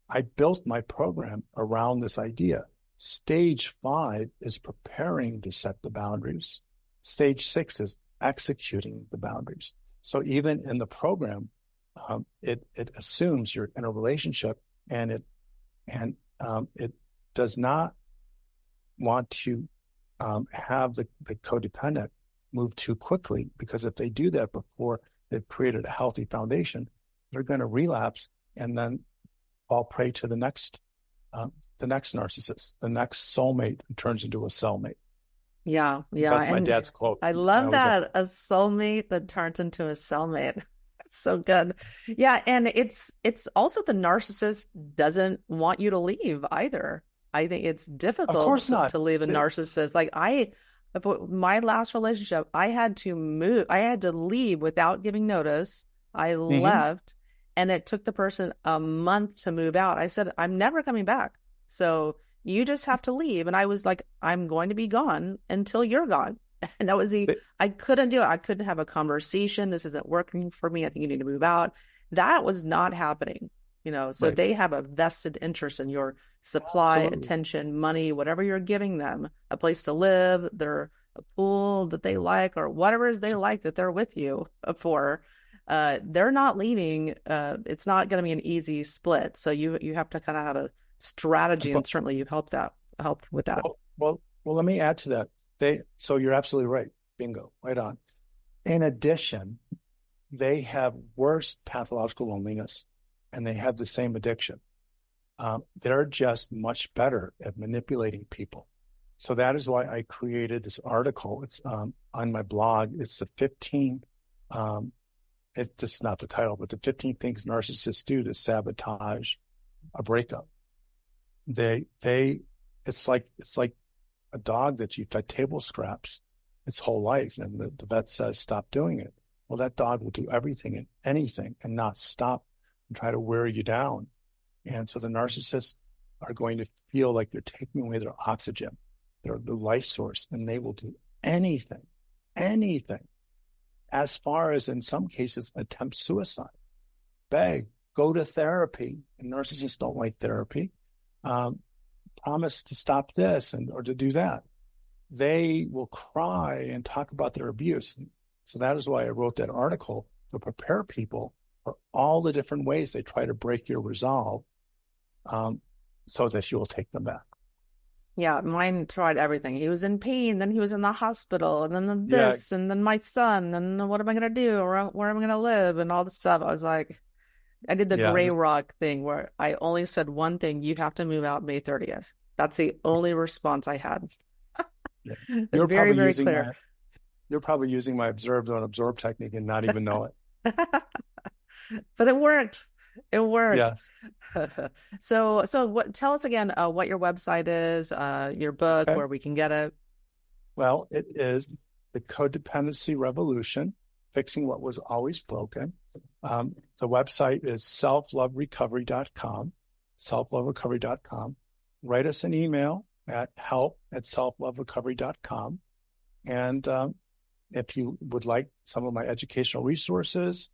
I built my program around this idea. Stage 5 is preparing to set the boundaries. Stage 6 is executing the boundaries. So even in the program, it assumes you're in a relationship, and it does not want to have the codependent move too quickly, because if they do that before they've created a healthy foundation, they're going to relapse and then fall prey to the next narcissist, the next soulmate who turns into a cellmate. Yeah. That's my dad's quote. I love that. A soulmate that turns into a cellmate. That's so good. Yeah. And it's also the narcissist doesn't want you to leave either. I think it's difficult of course not. to leave a narcissist. Like my last relationship, I had to move. I had to leave without giving notice. I left, and it took the person a month to move out. I said, I'm never coming back. So you just have to leave. And I was like, I'm going to be gone until you're gone. And that was I couldn't do it. I couldn't have a conversation. This isn't working for me. I think you need to move out. That was not happening. So right. They have a vested interest in your supply, attention, money, whatever you're giving them, a place to live, a pool that they like, or whatever it is they like that they're with you for. They're not leaving. It's not going to be an easy split. So you have to kind of have a strategy, and certainly you helped with that. Well, let me add to that. So you're absolutely right. Bingo, right on. In addition, they have worse pathological loneliness, and they have the same addiction. They're just much better at manipulating people. So that is why I created this article. It's on my blog. It's the 15, this is not the title, but the 15 things narcissists do to sabotage a breakup. It's like a dog that you've fed table scraps its whole life, and the vet says, stop doing it. Well, that dog will do everything and anything and not stop and try to wear you down. And so the narcissists are going to feel like you're taking away their oxygen, their life source, and they will do anything, as far as in some cases attempt suicide, beg, go to therapy. And narcissists don't like therapy. Promise to stop this or to do that. They will cry and talk about their abuse. So that is why I wrote that article, to prepare people for all the different ways they try to break your resolve, so that you will take them back. Yeah, mine tried everything. He was in pain, then he was in the hospital, and then this, and then my son, and what am I going to do, or where am I going to live, and all this stuff. I was like, I did the gray rock thing where I only said one thing: you have to move out May 30th. That's the only response I had. You're very, very clear. You're probably using my observe, don't absorb technique and not even know it. But it worked. It worked. Yes. So tell us again what your website is, your book, where we can get it. Well, it is the Codependency Revolution, Fixing What Was Always Broken. The website is selfloverecovery.com, selfloverecovery.com. Write us an email at help@selfloverecovery.com. And if you would like some of my educational resources,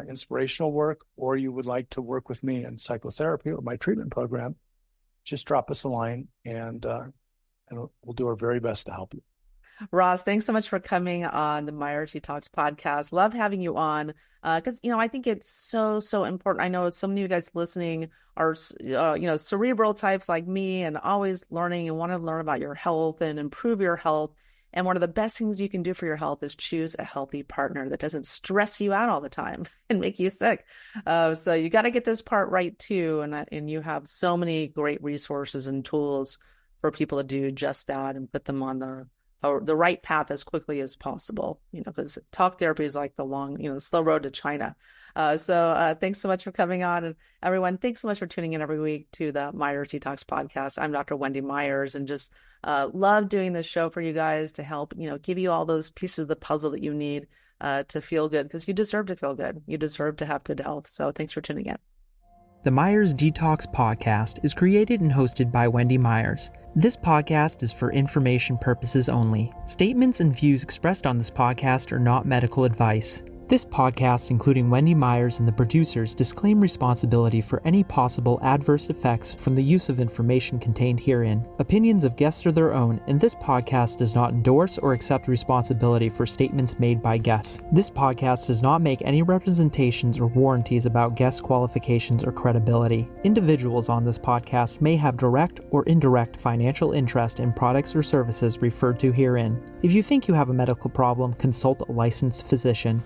inspirational work, or you would like to work with me in psychotherapy or my treatment program, just drop us a line, and we'll do our very best to help you. Ross, thanks so much for coming on the Myers Talks podcast. Love having you on, because I think it's so important. I know so many of you guys listening are cerebral types like me, and always learning and want to learn about your health and improve your health. And one of the best things you can do for your health is choose a healthy partner that doesn't stress you out all the time and make you sick. So you got to get this part right too. And you have so many great resources and tools for people to do just that and put them on the right path as quickly as possible, because talk therapy is like the slow road to China. So thanks so much for coming on. And everyone, thanks so much for tuning in every week to the Myers Detox podcast. I'm Dr. Wendy Myers, and just love doing this show for you guys to help, give you all those pieces of the puzzle that you need to feel good, because you deserve to feel good. You deserve to have good health. So thanks for tuning in. The Myers Detox podcast is created and hosted by Wendy Myers. This podcast is for information purposes only. Statements and views expressed on this podcast are not medical advice. This podcast, including Wendy Myers and the producers, disclaim responsibility for any possible adverse effects from the use of information contained herein. Opinions of guests are their own, and this podcast does not endorse or accept responsibility for statements made by guests. This podcast does not make any representations or warranties about guest qualifications or credibility. Individuals on this podcast may have direct or indirect financial interest in products or services referred to herein. If you think you have a medical problem, consult a licensed physician.